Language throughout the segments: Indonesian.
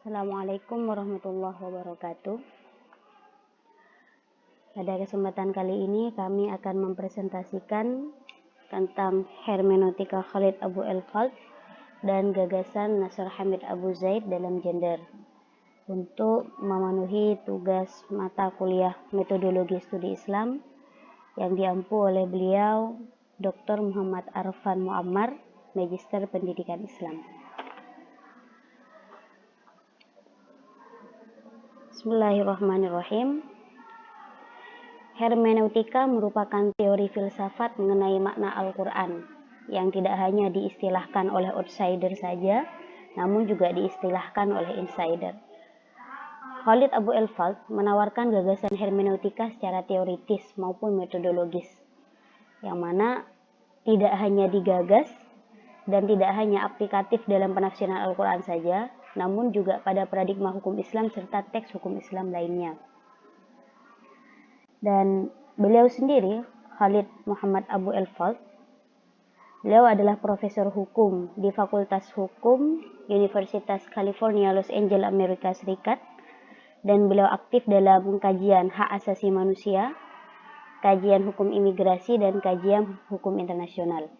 Assalamualaikum warahmatullahi wabarakatuh. Pada kesempatan kali ini kami akan mempresentasikan tentang hermeneutika Khalid Abu El-Fald dan gagasan Nasr Hamid Abu Zaid dalam gender untuk memenuhi tugas mata kuliah metodologi studi Islam yang diampu oleh beliau Dr. Muhammad Arfan Muammar, Magister Pendidikan Islam. Bismillahirrahmanirrahim. Hermeneutika merupakan teori filsafat mengenai makna Al-Quran yang tidak hanya diistilahkan oleh outsider saja, namun juga diistilahkan oleh insider. Khalid Abu El-Fald menawarkan gagasan hermeneutika secara teoritis maupun metodologis, yang mana tidak hanya digagas dan tidak hanya aplikatif dalam penafsiran Al-Quran saja, namun juga pada paradigma hukum Islam serta teks hukum Islam lainnya. Dan beliau sendiri, Khalid Muhammad Abu El-Fald, beliau adalah profesor hukum di Fakultas Hukum Universitas California Los Angeles, Amerika Serikat, dan beliau aktif dalam kajian hak asasi manusia, kajian hukum imigrasi, dan kajian hukum internasional.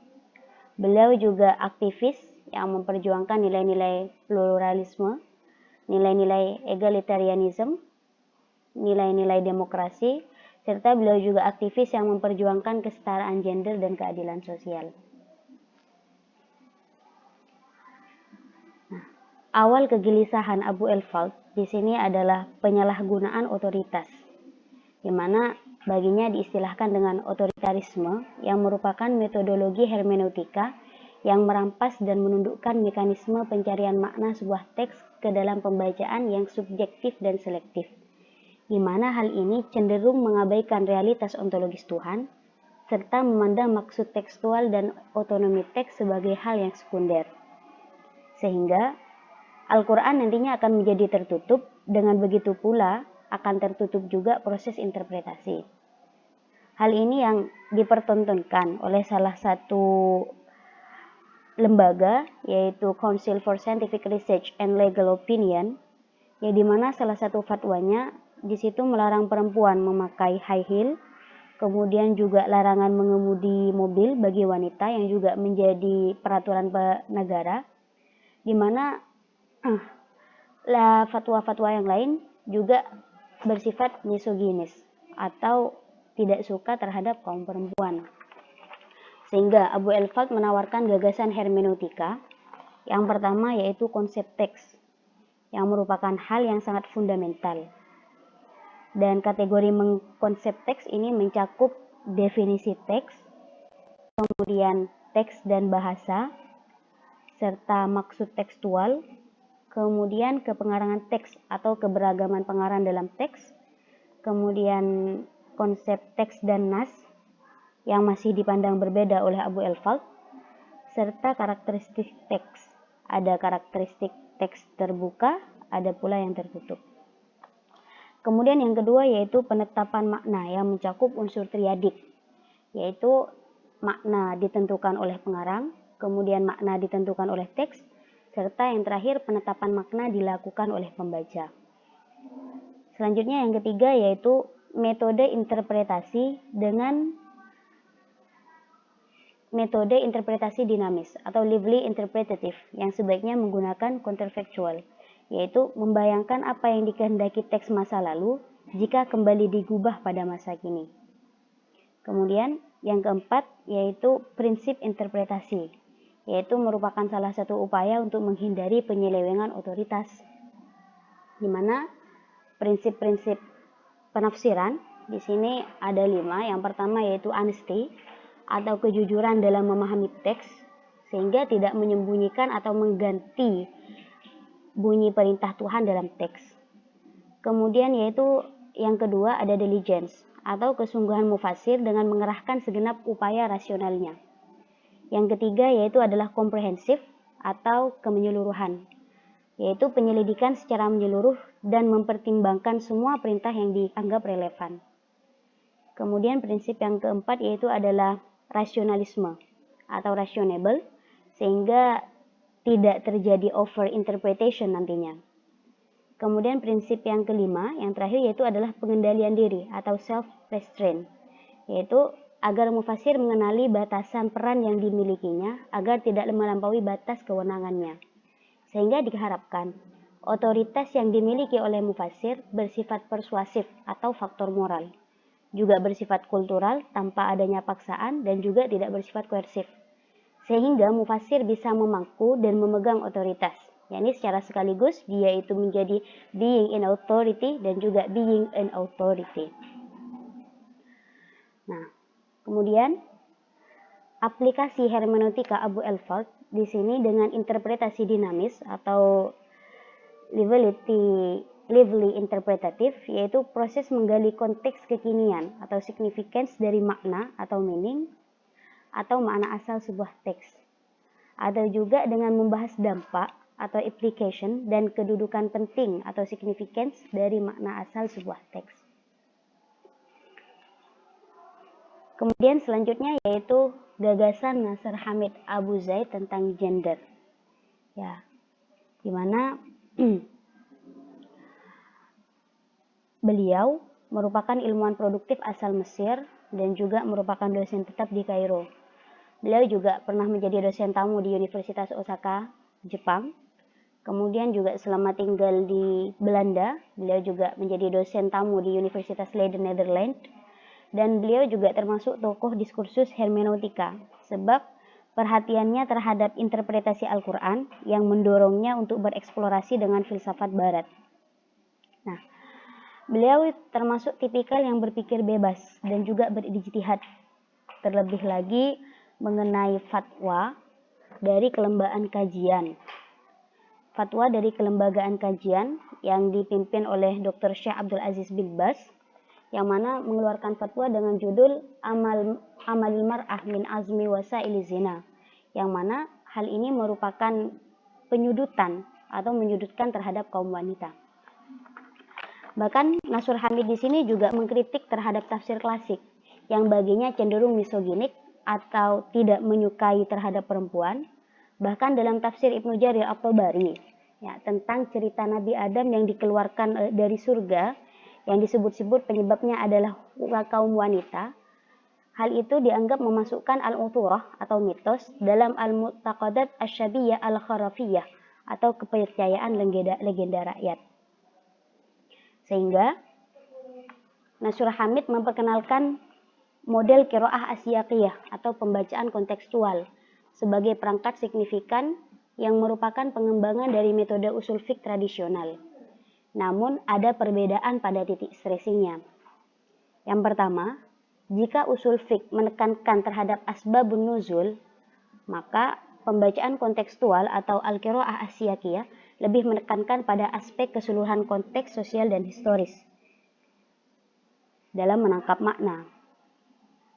Beliau juga aktivis yang memperjuangkan nilai-nilai pluralisme, nilai-nilai egalitarianisme, nilai-nilai demokrasi, serta beliau juga aktivis yang memperjuangkan kesetaraan gender dan keadilan sosial. Awal kegelisahan Abu El-Fald di sini adalah penyalahgunaan otoritas, di mana baginya diistilahkan dengan otoritarisme yang merupakan metodologi hermeneutika yang merampas dan menundukkan mekanisme pencarian makna sebuah teks ke dalam pembacaan yang subjektif dan selektif, di mana hal ini cenderung mengabaikan realitas ontologis Tuhan, serta memandang maksud tekstual dan otonomi teks sebagai hal yang sekunder. Sehingga Al-Quran nantinya akan menjadi tertutup, dengan begitu pula akan tertutup juga proses interpretasi. Hal ini yang dipertontonkan oleh salah satu lembaga, yaitu Council for Scientific Research and Legal Opinion, yang dimana salah satu fatwanya di situ melarang perempuan memakai high heel, kemudian juga larangan mengemudi mobil bagi wanita yang juga menjadi peraturan negara, di mana fatwa-fatwa yang lain juga bersifat misoginis atau tidak suka terhadap kaum perempuan. Sehingga Abu El-Fald menawarkan gagasan hermeneutika. Yang pertama yaitu konsep teks, yang merupakan hal yang sangat fundamental. Dan kategori konsep teks ini mencakup definisi teks, kemudian teks dan bahasa, serta maksud tekstual, kemudian kepengarangan teks atau keberagaman pengarang dalam teks, kemudian konsep teks dan nas yang masih dipandang berbeda oleh Abu El-Fald, serta karakteristik teks. Ada karakteristik teks terbuka, ada pula yang tertutup. Kemudian yang kedua yaitu penetapan makna yang mencakup unsur triadik, yaitu makna ditentukan oleh pengarang, kemudian makna ditentukan oleh teks, serta yang terakhir penetapan makna dilakukan oleh pembaca. Selanjutnya yang ketiga yaitu metode interpretasi dengan metode interpretasi dinamis atau lively interpretative yang sebaiknya menggunakan counterfactual, yaitu membayangkan apa yang dikehendaki teks masa lalu jika kembali digubah pada masa kini. Kemudian yang keempat yaitu prinsip interpretasi, yaitu merupakan salah satu upaya untuk menghindari penyelewengan otoritas, di mana prinsip-prinsip penafsiran di sini ada 5. Yang pertama yaitu honesty atau kejujuran dalam memahami teks, sehingga tidak menyembunyikan atau mengganti bunyi perintah Tuhan dalam teks. Kemudian yaitu yang kedua ada diligence atau kesungguhan mufasir dengan mengerahkan segenap upaya rasionalnya. Yang ketiga yaitu adalah komprehensif atau kemenyeluruhan, yaitu penyelidikan secara menyeluruh dan mempertimbangkan semua perintah yang dianggap relevan. Kemudian prinsip yang keempat yaitu adalah rasionalisme atau rationable, sehingga tidak terjadi over interpretation nantinya. Kemudian prinsip yang kelima, yang terakhir yaitu adalah pengendalian diri atau self-restraint, yaitu agar mufasir mengenali batasan peran yang dimilikinya agar tidak melampaui batas kewenangannya. Sehingga diharapkan otoritas yang dimiliki oleh mufasir bersifat persuasif atau faktor moral, juga bersifat kultural tanpa adanya paksaan dan juga tidak bersifat koersif. Sehingga mufasir bisa memangku dan memegang otoritas. Yakni secara sekaligus dia itu menjadi being in authority dan juga being an authority. Nah, kemudian aplikasi hermeneutika Abu el-Fard di sini dengan interpretasi dinamis atau lively interpretatif, yaitu proses menggali konteks kekinian atau significance dari makna atau meaning atau makna asal sebuah teks. Atau juga dengan membahas dampak atau implication dan kedudukan penting atau significance dari makna asal sebuah teks. Kemudian selanjutnya yaitu gagasan Nasr Hamid Abu Zaid tentang gender. Ya, dimana beliau merupakan ilmuwan produktif asal Mesir dan juga merupakan dosen tetap di Kairo. Beliau juga pernah menjadi dosen tamu di Universitas Osaka, Jepang. Kemudian juga selama tinggal di Belanda, beliau juga menjadi dosen tamu di Universitas Leiden, Netherlands. Dan beliau juga termasuk tokoh diskursus hermeneutika, sebab perhatiannya terhadap interpretasi Al-Quran yang mendorongnya untuk bereksplorasi dengan filsafat barat. Nah, beliau termasuk tipikal yang berpikir bebas dan juga berijtihad. Terlebih lagi mengenai fatwa dari kelembagaan kajian. Fatwa dari kelembagaan kajian yang dipimpin oleh Dr. Syekh Abdul Aziz bin Baz, yang mana mengeluarkan fatwa dengan judul Amalil Mar'ah min Azmi Wasaili Zina, yang mana hal ini merupakan penyudutan atau menyudutkan terhadap kaum wanita. Bahkan Nasr Hamid di sini juga mengkritik terhadap tafsir klasik yang baginya cenderung misoginik atau tidak menyukai terhadap perempuan. Bahkan dalam tafsir Ibnu Jarir At-Tabari, ya, tentang cerita Nabi Adam yang dikeluarkan dari surga, yang disebut-sebut penyebabnya adalah kaum wanita, hal itu dianggap memasukkan al-uthurah atau mitos dalam al-mu'taqadat asy-syabiyyah al-kharafiyah atau kepercayaan legenda rakyat. Sehingga Nasr Hamid memperkenalkan model qiraah asyaqiyah atau pembacaan kontekstual sebagai perangkat signifikan yang merupakan pengembangan dari metode usul fiqh tradisional. Namun ada perbedaan pada titik stresinya. Yang pertama, jika usul fiqh menekankan terhadap asbabun nuzul, maka pembacaan kontekstual atau al-qiraah asyaqiyah lebih menekankan pada aspek keseluruhan konteks sosial dan historis dalam menangkap makna.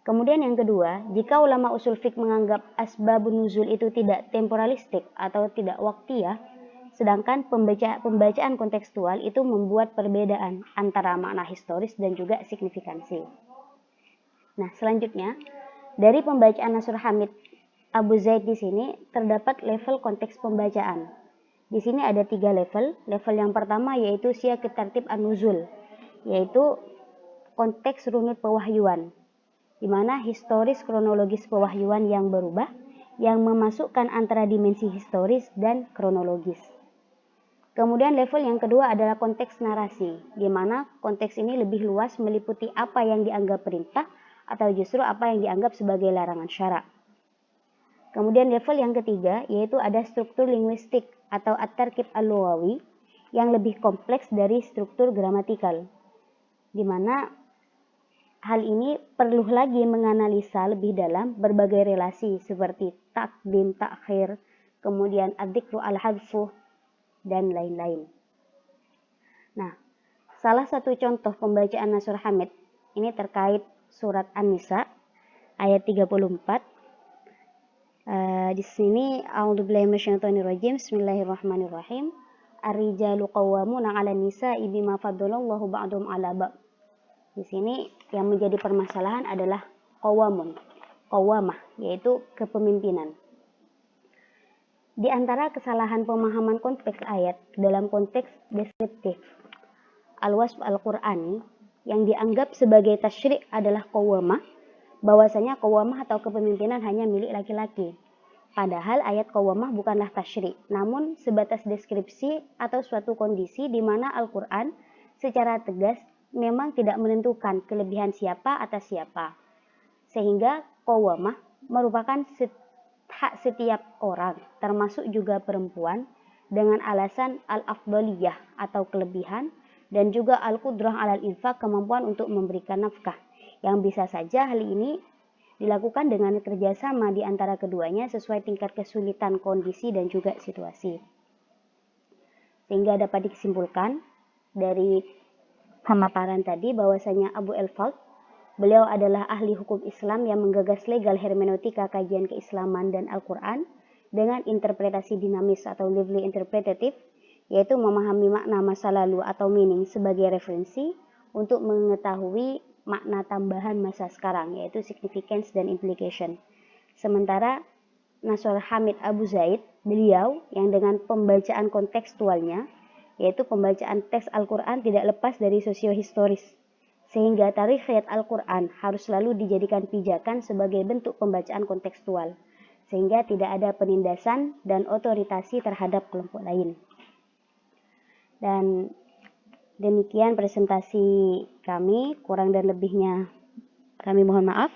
Kemudian yang kedua, jika ulama usul fiqh menganggap asbabun nuzul itu tidak temporalistik atau tidak waktiyah, sedangkan pembacaan kontekstual itu membuat perbedaan antara makna historis dan juga signifikansi. Nah, selanjutnya, dari pembacaan Nasr Hamid Abu Zaid di sini terdapat level konteks pembacaan. Di sini ada 3 level. Level yang pertama yaitu siyaq tartib an-nuzul, yaitu konteks runut pewahyuan, di mana historis kronologis pewahyuan yang berubah, yang memasukkan antara dimensi historis dan kronologis. Kemudian level yang kedua adalah konteks narasi, di mana konteks ini lebih luas meliputi apa yang dianggap perintah atau justru apa yang dianggap sebagai larangan syara. Kemudian level yang ketiga yaitu ada struktur linguistik atau at-tarkib al-lughawi yang lebih kompleks dari struktur gramatikal, di mana hal ini perlu lagi menganalisa lebih dalam berbagai relasi seperti takdim, takhir, kemudian ad-dzikru al-hadfu, dan lain-lain. Nah, salah satu contoh pembacaan Nasr Hamid ini terkait surat An-Nisa ayat 34. Di sini a'udzubillahi minasyaitonirrajim. Bismillahirrahmanirrahim. Ar-rijalu qawwamuna 'alan nisa'i bima faddalallahu ba'dhum 'ala ba'd. Di sini yang menjadi permasalahan adalah qawwamah, yaitu kepemimpinan. Di antara kesalahan pemahaman konteks ayat dalam konteks deskriptif Al-Wasf Al-Qur'ani yang dianggap sebagai tasyri' adalah qawwamah, bahwasanya qawwamah atau kepemimpinan hanya milik laki-laki. Padahal ayat qawwamah bukanlah tasyri', namun sebatas deskripsi atau suatu kondisi di mana Al-Qur'an secara tegas memang tidak menentukan kelebihan siapa atas siapa. Sehingga qawwamah merupakan hak setiap orang, termasuk juga perempuan, dengan alasan al-afdaliyah atau kelebihan, dan juga al-qudrah alal infak, kemampuan untuk memberikan nafkah, yang bisa saja hal ini dilakukan dengan kerjasama di antara keduanya sesuai tingkat kesulitan kondisi dan juga situasi. Sehingga dapat disimpulkan dari pemaparan tadi bahwasanya Abu Elfald, beliau adalah ahli hukum Islam yang menggagas legal hermeneutika kajian keislaman dan Al-Quran dengan interpretasi dinamis atau lively interpretative, yaitu memahami makna masa lalu atau meaning sebagai referensi untuk mengetahui makna tambahan masa sekarang, yaitu significance dan implication. Sementara Nasr Hamid Abu Zaid, beliau yang dengan pembacaan kontekstualnya, yaitu pembacaan teks Al-Quran tidak lepas dari sosiohistoris, sehingga tarikhiyat Al-Quran harus selalu dijadikan pijakan sebagai bentuk pembacaan kontekstual, sehingga tidak ada penindasan dan otoritasi terhadap kelompok lain. Dan demikian presentasi kami, kurang dan lebihnya kami mohon maaf.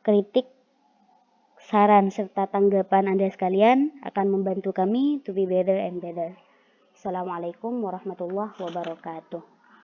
Kritik, saran, serta tanggapan Anda sekalian akan membantu kami to be better and better. Assalamualaikum warahmatullahi wabarakatuh.